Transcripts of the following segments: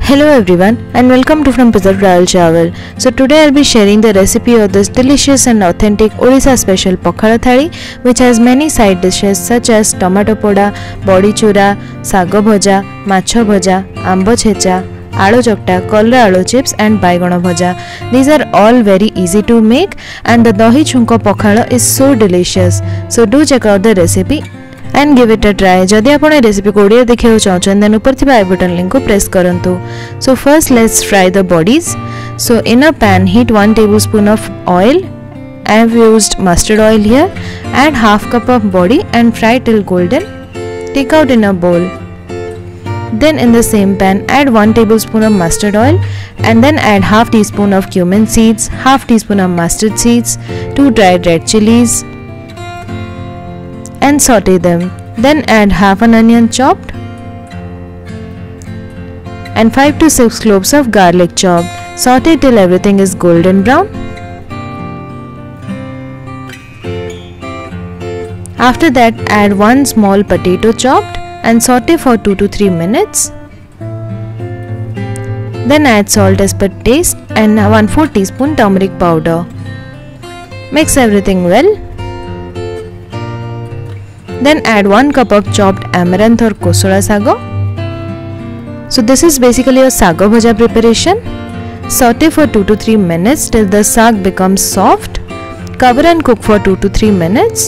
Hello everyone and welcome to From Pizza Trial Chawal. So today I'll be sharing the recipe of this delicious and authentic Odisha special Pakhala Thali, which has many side dishes such as tomato poda, badi chura, saga bhaja, macho bhaja, ambo checha, aloo chokta, kolra aloo chips and baigana bhaja. These are all very easy to make and the Dahi Chhunka Pakhala is so delicious. So do check out the recipe and give it a try. जदि आपण ए recipe को ओडिया देखियो चाहछन then ऊपर थिबा आई button link को press करंतु. So first let's fry the bodies. So in a pan heat 1 tablespoon of oil. I have used mustard oil here. Add half cup of body and fry till golden. Take out in a bowl. Then in the same pan add 1 tablespoon of mustard oil and then add half teaspoon of cumin seeds, half teaspoon of mustard seeds, 2 dried red chillies and saute them. Then add half an onion chopped and 5 to 6 cloves of garlic chopped. Saute till everything is golden brown. After that add 1 small potato chopped and saute for 2 to 3 minutes. Then add salt as per taste and 1/4 teaspoon turmeric powder. Mix everything well. Then add 1 cup of chopped amaranth or Kosala saga. So this is basically a saga bhaja preparation. Saute for 2 to 3 minutes till the sag becomes soft. Cover and cook for 2 to 3 minutes.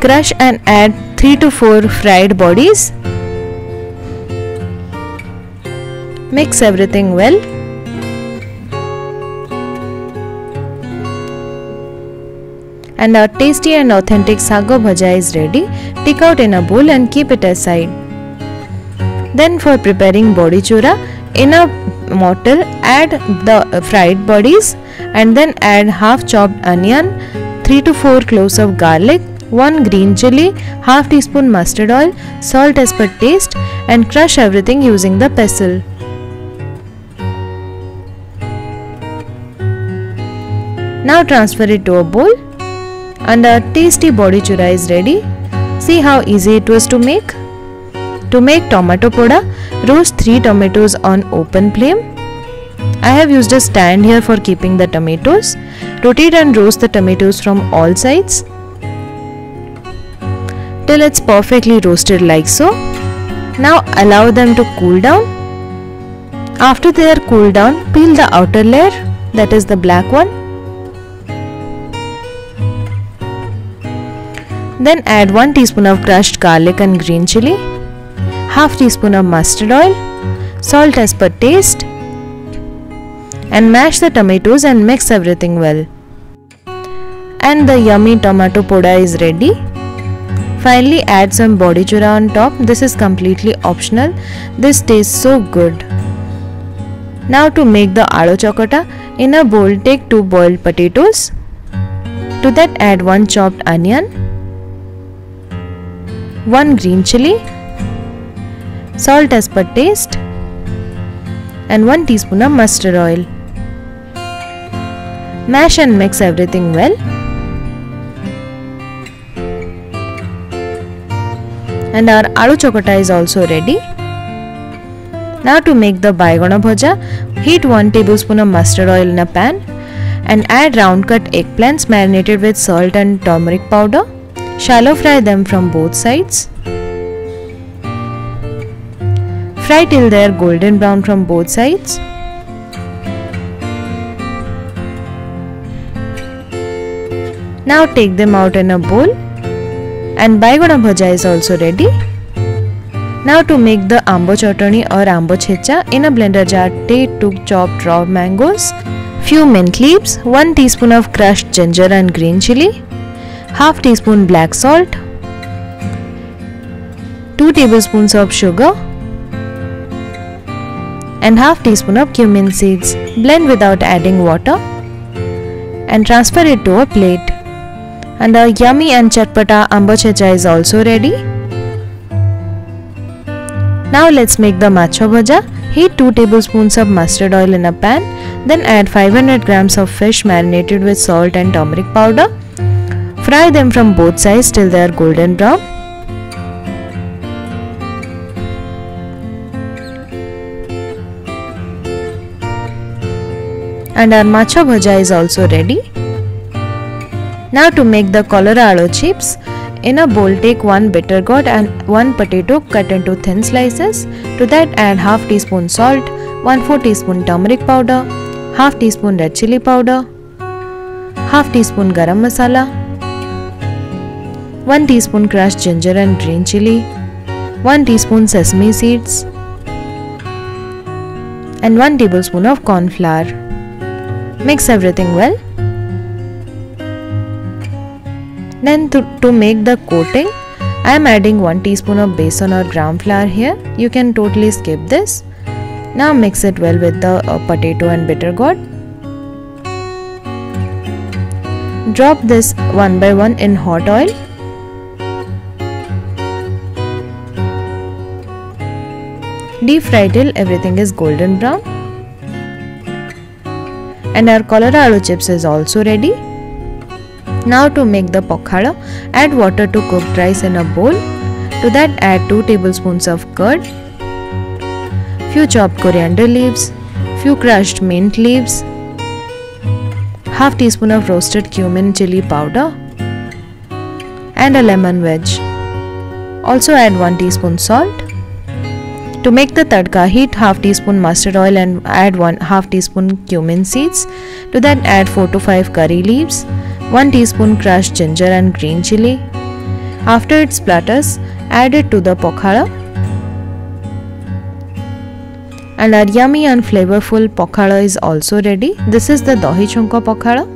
Crush and add 3 to 4 fried bodies. Mix everything well. And our tasty and authentic saga bhaja is ready. Take out in a bowl and keep it aside. Then for preparing badi chura, in a mortar add the fried bodies and then add half chopped onion, 3 to 4 cloves of garlic, 1 green chilli, half teaspoon mustard oil, salt as per taste and crush everything using the pestle. Now transfer it to a bowl. And our tasty badi chura is ready. See how easy it was to make. To make tomato poda, roast 3 tomatoes on open flame. I have used a stand here for keeping the tomatoes. Rotate and roast the tomatoes from all sides till it's perfectly roasted like so. Now allow them to cool down. After they are cooled down, peel the outer layer, that is the black one. Then add 1 teaspoon of crushed garlic and green chilli, half teaspoon of mustard oil, salt as per taste and mash the tomatoes and mix everything well. And the yummy tomato poda is ready. Finally add some badi chura on top. This is completely optional. This tastes so good. Now to make the aloo chokta, in a bowl take 2 boiled potatoes. To that add 1 chopped onion, 1 green chilli, salt as per taste and 1 teaspoon of mustard oil. Mash and mix everything well. And our aloo chokta is also ready. Now to make the baigana bhaja, heat 1 tablespoon of mustard oil in a pan and add round cut eggplants marinated with salt and turmeric powder. Shallow fry them from both sides. Fry till they are golden brown from both sides. Now take them out in a bowl. And baigana bhaja is also ready. Now to make the ambo chutney or ambo checha, in a blender jar take 2 chopped raw mangoes, few mint leaves, 1 teaspoon of crushed ginger and green chilli, half teaspoon black salt, 2 tablespoons of sugar and half teaspoon of cumin seeds. Blend without adding water and transfer it to a plate. And our yummy and chatpata ambo checha is also ready. Now let's make the macho bhaja. Heat 2 tablespoons of mustard oil in a pan. Then add 500 grams of fish marinated with salt and turmeric powder. Fry them from both sides till they are golden brown. And our matcha bhaja is also ready. Now to make the Colorado chips, in a bowl take 1 bitter gourd and 1 potato cut into thin slices. To that add half teaspoon salt, 1/4 teaspoon turmeric powder, half teaspoon red chilli powder, half teaspoon garam masala, 1 teaspoon crushed ginger and green chilli, 1 teaspoon sesame seeds, and 1 tablespoon of corn flour. Mix everything well. Then to make the coating, I am adding 1 teaspoon of besan or gram flour here. You can totally skip this. Now mix it well with the potato and bitter gourd. Drop this one by one in hot oil. Deep fry till everything is golden brown. And our Colorado chips is also ready. Now to make the pakhala, add water to cooked rice in a bowl. To that add 2 tablespoons of curd, few chopped coriander leaves, few crushed mint leaves, half teaspoon of roasted cumin chilli powder, and a lemon wedge. Also add 1 teaspoon salt. To make the tadka, heat half teaspoon mustard oil and add half teaspoon cumin seeds. To that add 4 to 5 curry leaves, 1 teaspoon crushed ginger and green chilli. After it splutters, add it to the pakhala. And our yummy and flavorful pakhala is also ready. This is the Dahi Chhunka Pakhala.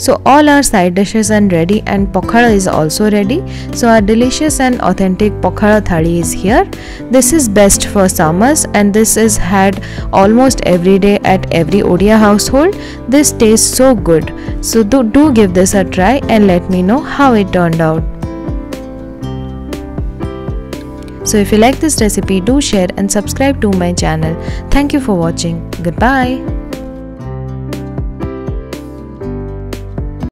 So all our side dishes are ready and pakhala is also ready. So our delicious and authentic Pakhala Thali is here. This is best for summers and this is had almost every day at every Odia household. This tastes so good. So do give this a try and let me know how it turned out. So if you like this recipe, do share and subscribe to my channel. Thank you for watching. Goodbye.